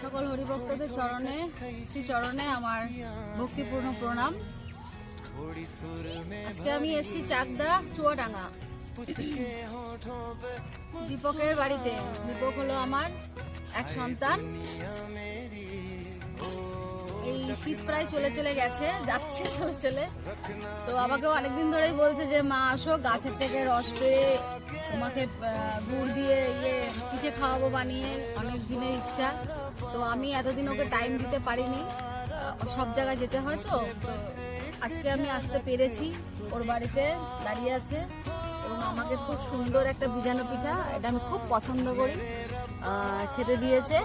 সকল হরিভক্তদের চরণে শ্রী চরণে আমার ভক্তিপূর্ণ প্রণাম। আজকে আমি এসেছি চাকদা চুয়াডাঙ্গা দীপকের বাড়িতে। দীপক হলো আমার এক সন্তান। এই শীত প্রায় চলে গেছে, যাচ্ছে চলে। তো আমাকেও অনেকদিন ধরেই বলছে যে মা আসো, গাছের থেকে রস পেয়ে তোমাকে গুড় দিয়ে পিঠে খাওয়াবো বানিয়ে, অনেক দিনের ইচ্ছা। তো আমি এতদিন ওকে টাইম দিতে পারিনি, সব জায়গায় যেতে হয়। তো আজকে আমি আসতে পেরেছি। ওর বাড়িতে দাঁড়িয়ে আছে এবং আমাকে খুব সুন্দর একটা ভিজানো পিঠা, এটা আমি খুব পছন্দ করি, খেতে দিয়েছে।